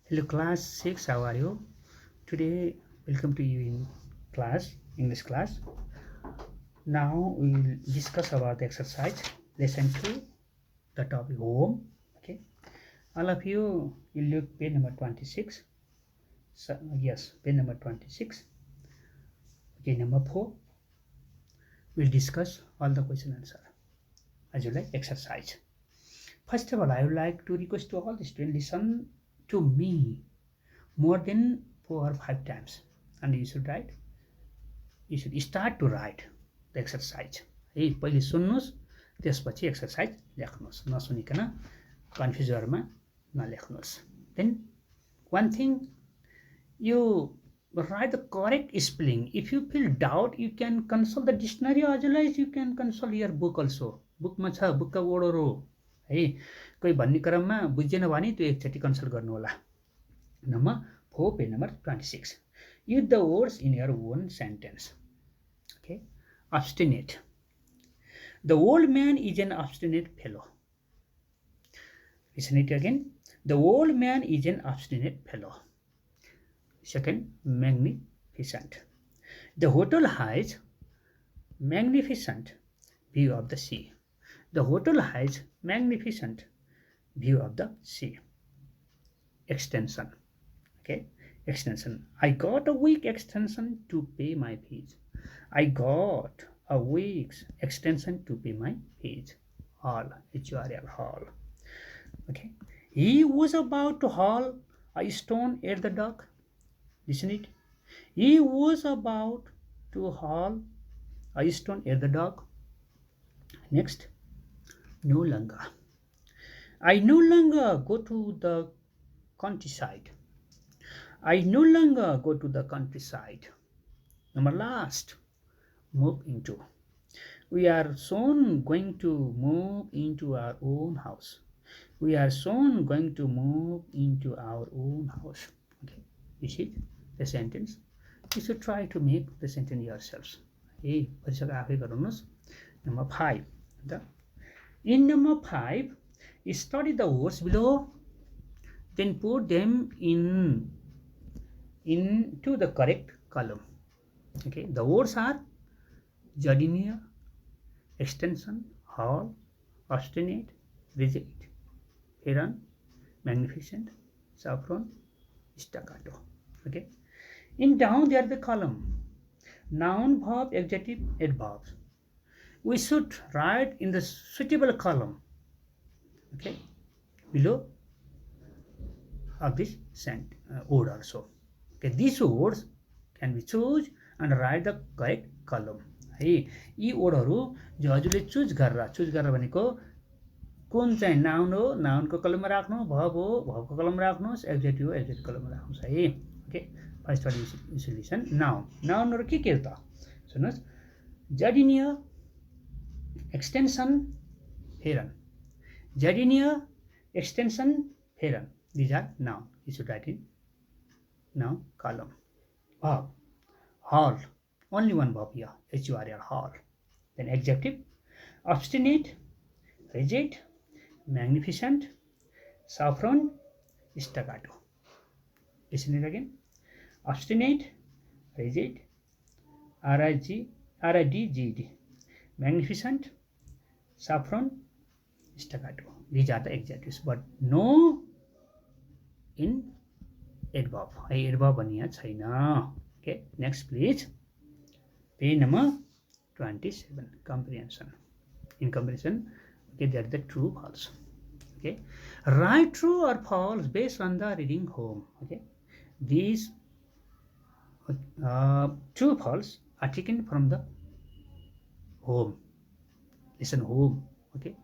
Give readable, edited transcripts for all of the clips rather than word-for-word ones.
Hello class 6, how are you? Today, welcome to you in class, English class. Now we will discuss about the exercise, lesson 2, the topic home. Okay, all of you will look page number 26. So, yes, page number 26. Okay, number 4, we'll discuss all the question answer as you like exercise. First of all, I would like to request to all the students listen to me more than 4 or 5 times, and you should write. You should start to write the exercise. है पहिले सुन्नुहोस् त्यसपछि exercise लेख्नुहोस् नसुनिकन कन्फ्युजरमा नलेख्नुहोस्. Then one thing, you write the correct spelling. If you feel doubt, you can consult the dictionary, otherwise you can consult your book also. बुकमा छ, बुकका वर्डहरू है कोही भन्ने क्रममा बुझेन भने त्यो एकचोटि कन्सल्ट गर्नु होला. Number 4, page number 26. Use the words in your own sentence. Okay, obstinate. The old man is an obstinate fellow. Listen it again. The old man is an obstinate fellow. Second, magnificent. The hotel has magnificent view of the sea. The hotel has magnificent view of the sea. Extension. Okay, extension. I got a week extension to pay my fees. I got a week's extension to pay my fees. Haul, H-U-R-L, haul. Okay. He was about to haul a stone at the dock. Listen it. He was about to haul a stone at the dock. Next, no longer. I no longer go to the countryside. I no longer go to the countryside. Number last, move into. We are soon going to move into our own house. We are soon going to move into our own house. Okay, you see the sentence. You should try to make the sentence yourselves. Hey, number 5. In number 5, study the words below, then put them into the correct column. Okay, the words are jardinier, extension, hall, obstinate, rigid, heron, magnificent, saffron, staccato. Okay, in down there the column, noun, verb, adjective, adverbs. We should write in the suitable column. Okay, below of this word also. Okay, these words can be choose and write the correct column. है यी वर्डहरू जो हजुरले choose गरेर भनेको कुन चाहिँ noun हो नाउनको कलममा राख्नु, भर्ब हो भर्बको कलममा राख्नुहोस्, एब्जेक्टिभ हो एब्जेक्टिभ कलममा राख्नुहोस् है. Okay, first one solution noun. नाउनहरू के हो त सुन्नुहोस्. Jardiniere, extension, heron. Jardiniere, extension, heron. These are noun. You should write in noun column. Verb, haul. Only one verb here. H-U-R-L, haul. Then adjective, obstinate, rigid, magnificent, saffron, staccato. Listen it again. Obstinate, rigid, R-I-D-G-D. Magnificent, saffron, staccato. These are the adjectives, but no in adverb. Adverb भन्ने यहाँ छैन. Okay, next please. Page number 27. Comprehension. In comprehension, okay, that is the true false. Okay, write true or false based on the reading home. Okay, these true false are taken from the home. Listen, home. Okay,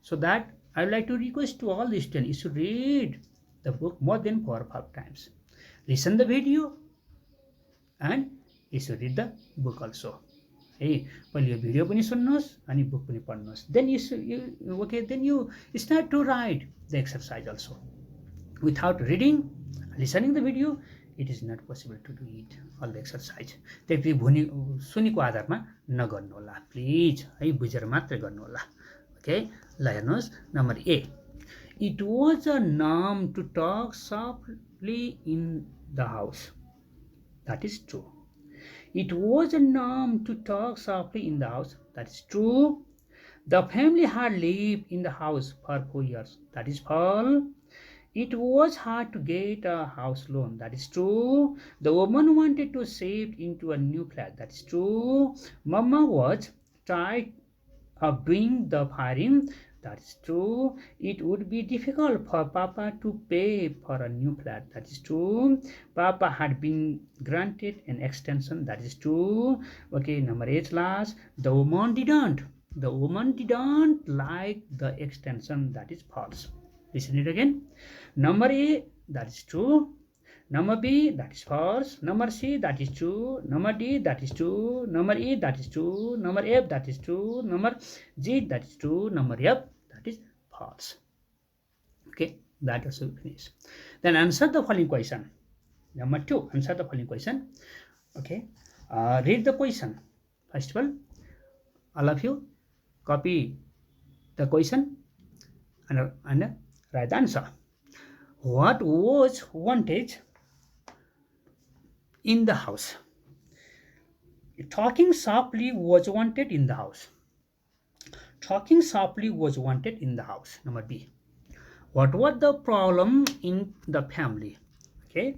so that I would like to request to all the students, you should read the book more than 4 or 5 times. Listen the video and you should read the book also. Hey, पहिले यो video पनि सुन्नुहोस् अनि book पनि पढ्नुहोस्. Then you start to write the exercise also. Without reading, listening the video, it is not possible to do it all the exercise. त्यही सुनेको आधारमा नगर्नु होला प्लिज है, बुझेर मात्रै गर्नु होला. ओके, ल हेर्नुहोस्. Number A. It was a norm to talk softly in the house. That is true. It was a norm to talk softly in the house. That is true. The family had lived in the house for 4 years. That is false. It was hard to get a house loan. That is true. The woman wanted to shift into a new flat. That is true. Mama was tired of doing the firing. That is true. It would be difficult for Papa to pay for a new flat. That is true. Papa had been granted an extension. That is true. Okay, number 8 last. The woman didn't. The woman didn't like the extension. That is false. Listen it again. Number A, that is true. Number B, that is false. Number C, that is true. Number D, that is true. Number E, that is true. Number F, that is true. Number G, that is true. Number F, that is false. Okay, that is finished. Then answer the following question. Number 2, answer the following question. Okay, read the question. First of all of you copy the question and write the answer. What was wanted in the house? Talking softly was wanted in the house. Talking softly was wanted in the house. Number B. What was the problem in the family? Okay.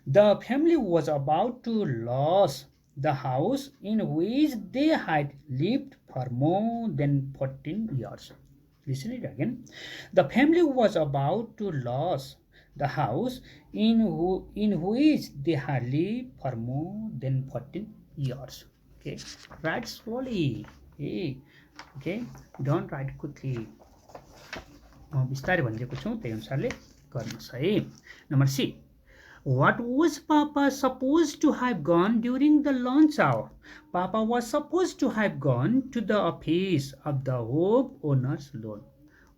The family was about to lose the house in which they had lived for more than 14 years. Listen it again. The family was about to lose the house in which they had lived for more than 14 years. Okay, write slowly. Hey, okay, don't write quickly. बिस्तारै भनिदिएको छु त्यही अनुसारले गर्नुहोस् है. Number C. What was Papa supposed to have gone during the lunch hour? Papa was supposed to have gone to the office of the home owner's loan.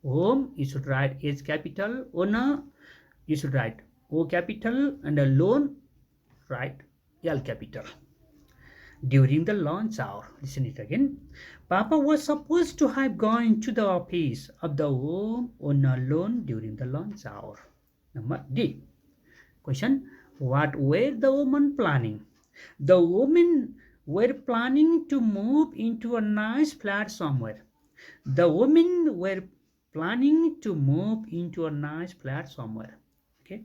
Home, you should write H capital. Owner, you should write O capital. And a loan, write L capital. During the lunch hour. Listen it again. Papa was supposed to have gone to the office of the home owner loan during the lunch hour. Number D. Question. What were the women planning? The women were planning to move into a nice flat somewhere. The women were planning to move into a nice flat somewhere. Okay.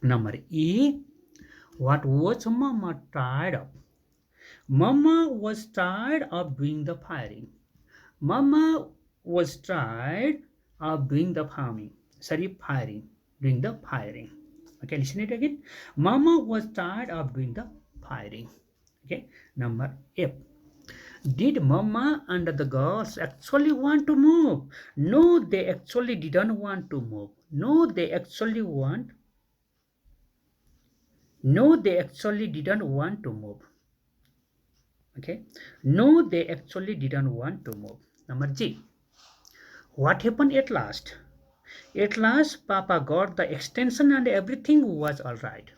Number E. What was Mama tired of? Mama was tired of doing the firing. Mama was tired of doing the firing. Doing the firing. Okay, listen it again. Mama was tired of doing the firing. Okay, number F. Did Mama and the girls actually want to move? No, they actually didn't want to move. No, they actually didn't want to move. Okay. No, they actually didn't want to move. Number G. What happened at last? At last, Papa got the extension and everything was all right.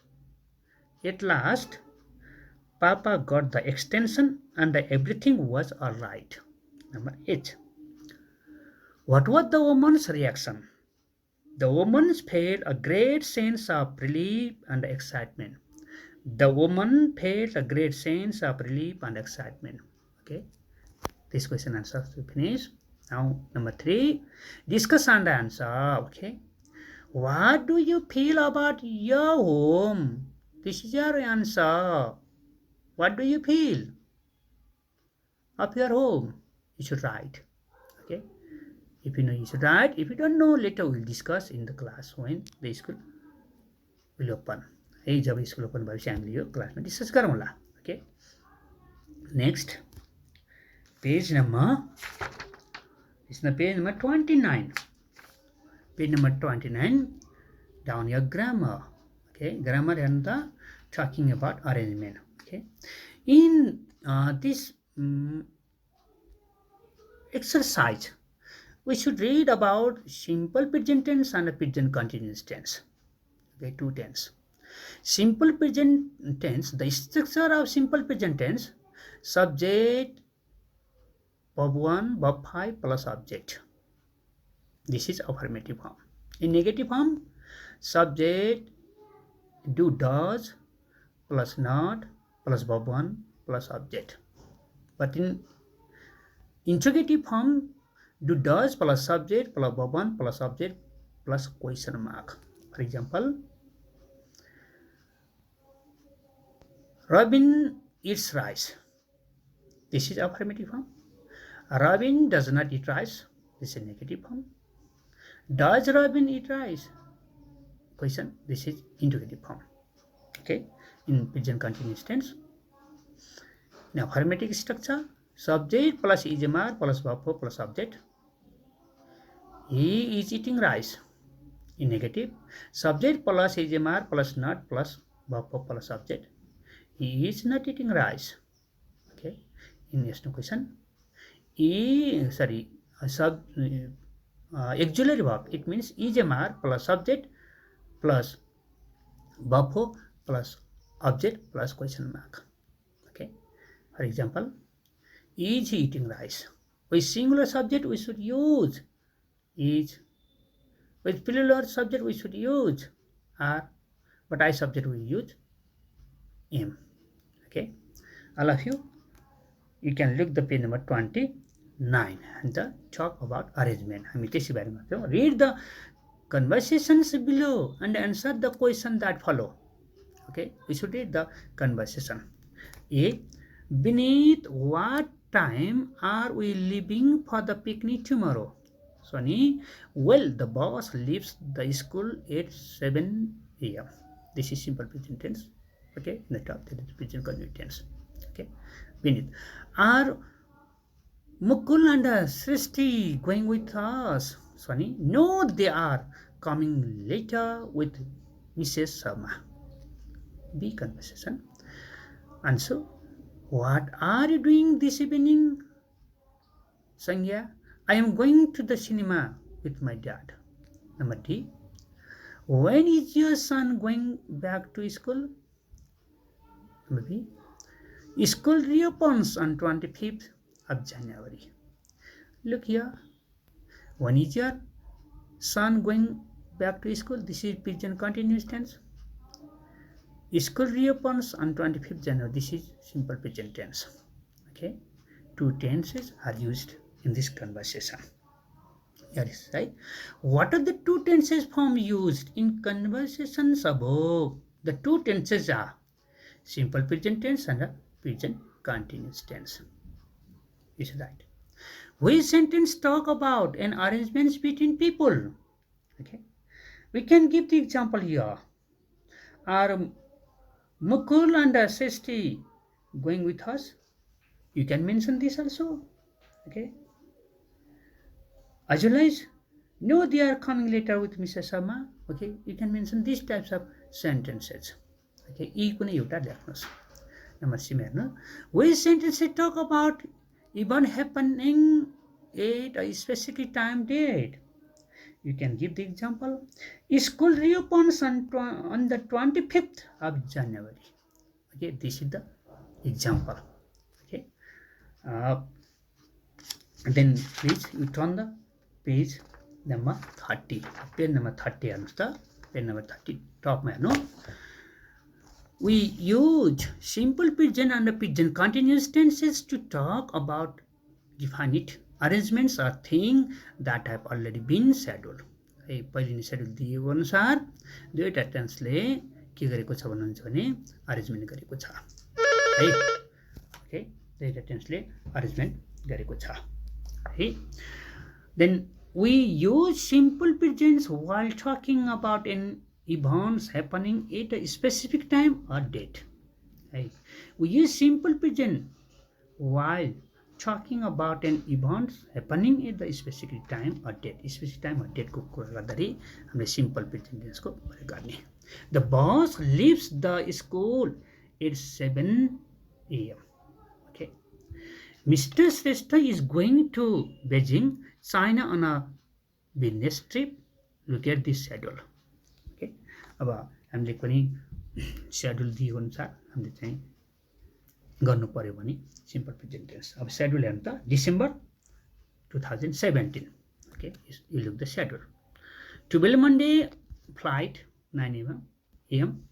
At last, Papa got the extension and everything was all right. Number H. What was the woman's reaction? The woman felt a great sense of relief and excitement. The woman felt a great sense of relief and excitement. Okay, this question answer to finish. Now, number 3, discuss and answer. Okay, what do you feel about your home? This is your answer. What do you feel of your home? You should write. Okay, if you know, you should write. If you don't know, later we'll discuss in the class when the school will open. है जब school open भएपछि हामीले यो क्लासमा discuss गरौँला. Okay, next page number 29. Page number 29, down your grammar. Okay, grammar and the talking about arrangement. Okay, in this exercise, we should read about simple present tense and present continuous tense. Okay, 2 tense. Simple present tense, the structure of simple present tense, subject, verb 1, verb 5 plus object. This is affirmative form. In negative form, subject do does plus not plus verb 1 plus object. But in interrogative form, do does plus subject plus verb 1 plus object plus question mark. For example, Robin eats rice. This is affirmative form. Robin does not eat rice. This is negative form. Does Robin eat rice? Question. This is interrogative form. Okay. In present continuous tense. Now affirmative structure. Subject plus is plus verb plus object. He is eating rice. In negative, subject plus is plus not plus verb plus object. He is not eating rice. Okay. In next question, auxiliary verb. It means is plus subject plus verb plus object plus question mark. Okay. For example, is he eating rice? With singular subject we should use is. With plural subject we should use are, but I subject we use am. Okay, all of you can look the page number 29 and the talk about arrangement. Read the conversations below and answer the question that follow. Okay, we should read the conversation. A. Beneath what time are we leaving for the picnic tomorrow? Sonny, well, the boss leaves the school at 7 a.m. This is simple present tense. Okay, in the top that is present continuous tense. Okay, beneath. Are Mukul and Srishti going with us? Sonny, no, they are coming later with Mrs. Sharma. B. Conversation. Answer. What are you doing this evening? Sangya, I am going to the cinema with my dad. Number D. When is your son going back to school? Number B. School reopens on 25th of January. Look here. When is your son going back to school? This is present continuous tense. School reopens on 25th January. This is simple present tense. Okay. Two tenses are used in this conversation. Here is right. What are the two tenses form used in conversations above? The two tenses are simple present tense and present continuous tense. Is right. Which sentence talk about an arrangement between people? Okay. We can give the example here. Are Mukul and Srishti going with us? You can mention this also. Okay. Visualize. No, they are coming later with Mrs. Sharma. Okay. You can mention these types of sentences. Okay. Number C. Which sentences talk about event happening at a specific time date? You can give the example. School reopens on the 25th of January. Okay, this is the example. Okay. Then please you turn the page number 30. Page number 30 page number 30 top man. No. We use simple present and present continuous tenses to talk about definite arrangements or things that have already been scheduled. पहिले schedule दिएको अनुसार दुईटा टेन्सले के गरेको छ भन्नुहुन्छ भने arrangement गरेको छ है ओके दुईटा टेन्सले अरेन्जमेन्ट गरेको छ है then we use simple presents while talking about an events happening at a specific time or date. Right? We use simple present while talking about an event happening at the specific time or date. Specific time or date को कुरा गर्दाखेरि हामीले simple present tense को प्रयोग गर्ने. The boss leaves the school at 7 a.m. Okay. Mr. Shrestha is going to Beijing, China on a business trip. Look at this schedule. Okay. अब हामीले पनि schedule दिएको अनुसार हामीले चाहिँ गर्नु पर्यो भने simple present tense. अब schedule हेर्नु त December 2017. Okay, you look the schedule. 12 Monday flight 9 a.m.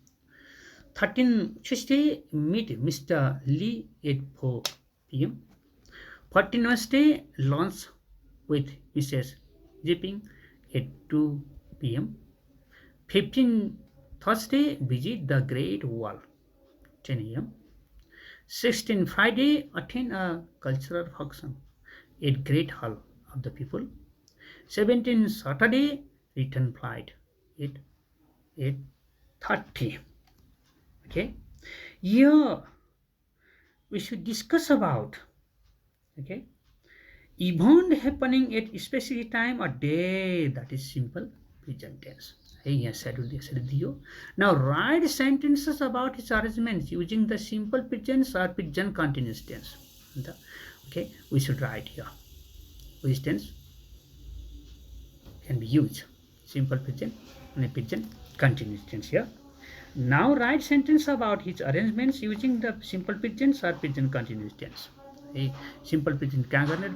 13 Tuesday meet Mr. Lee at 4 p.m. 14 Wednesday lunch with Mrs. Jipping at 2 p.m. 15 Thursday visit the Great Wall 10 a.m. 16 Friday attend a cultural function at Great Hall of the People. 17 Saturday return flight at 8:30. Okay, here we should discuss about, okay, event happening at specific time or day, that is simple present tense. Here schedule. Now write sentences about its arrangements using the simple present or present continuous tense. Okay, we should write here which tense can be used, simple present and present continuous tense here. Now write sentence about his arrangements using the simple present or present continuous tense. Simple present कहाँ गर्ने,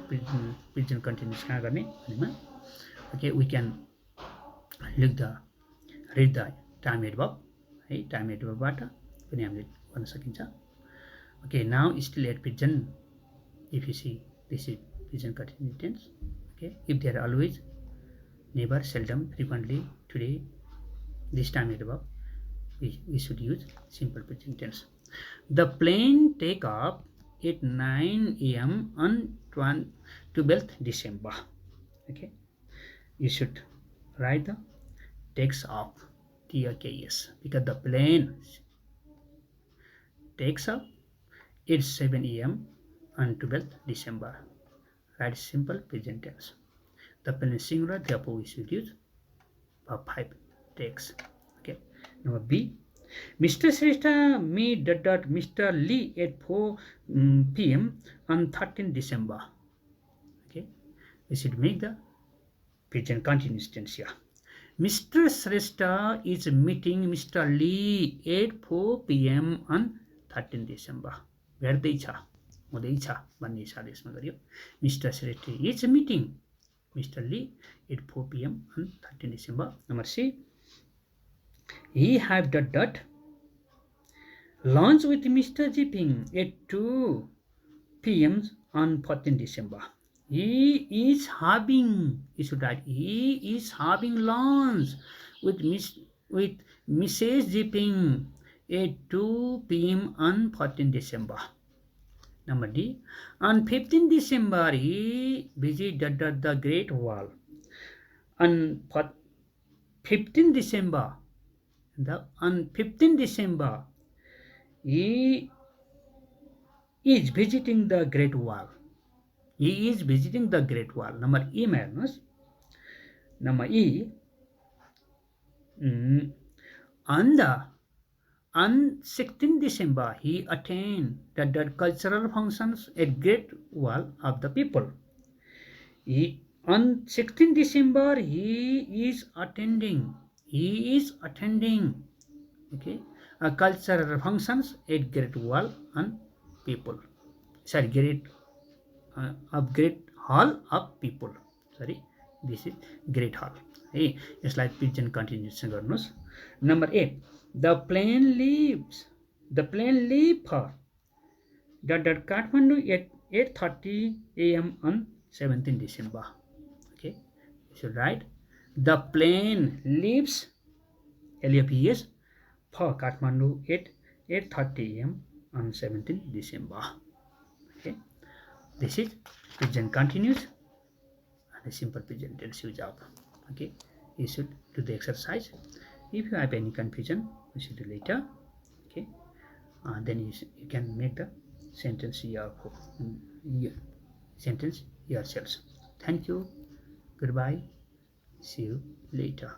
present continuous कहाँ गर्ने भनेमा. Okay, we can read the time adverb. Time adverb बाट पनि हामीले गर्न सकिन्छ. Okay, now still at present, if you see this is present continuous tense. Okay, if they are always, never, seldom, frequently, today, this time adverb, we should use simple present tense. The plane take off at 9 a.m. on 12th December. Okay, you should write the takes off, TAKS, because the plane takes off at 7 a.m. on 12th December. Write simple present tense. The plane is singular, therefore we should use verb 5 takes. Okay, number B. Mr. Shrestha meet Mr. Lee at 4 p.m. on 13 December. Okay, we should make the present continuous tense here. Mr. Shrestha is meeting Mr. Lee at 4 p.m. on 13 December. भेट्दैछ, हुँदैछ भन्ने हिसाबले यसमा गरियो. Mr. Shrestha is meeting Mr. Lee at 4 p.m. on 13 December. Number C. He have lunch with Mr. Jipping at 2 p.m. on 14 December. He is having, you should write, he is having lunch with Mrs. Jipping at 2 p.m. on 14 December. Number D. On 15 December, he visited the Great Wall. On 15 December, he is visiting the Great Wall. He is visiting the Great Wall. Number E, Magnus. Number E. On 16 December, he attended the cultural functions at Great Wall of the People. On 16 December, he is attending, okay, cultural functions at Great Wall and People. Sorry, Great Hall of People. Sorry, this is Great Hall. Hey, it's like present continuous गर्नुस्. Number A. The plane leaves for Kathmandu at 8:30 a.m. on 17 December. Okay, you should write the plane leaves, LEAPS, for Kathmandu at 8:30 a.m. on 17 December. Okay, this is present continuous and a simple present tense use of. Okay, you should do the exercise. If you have any confusion, we should do later. Okay, then you can make the sentence yourselves. Thank you. Goodbye. See you later.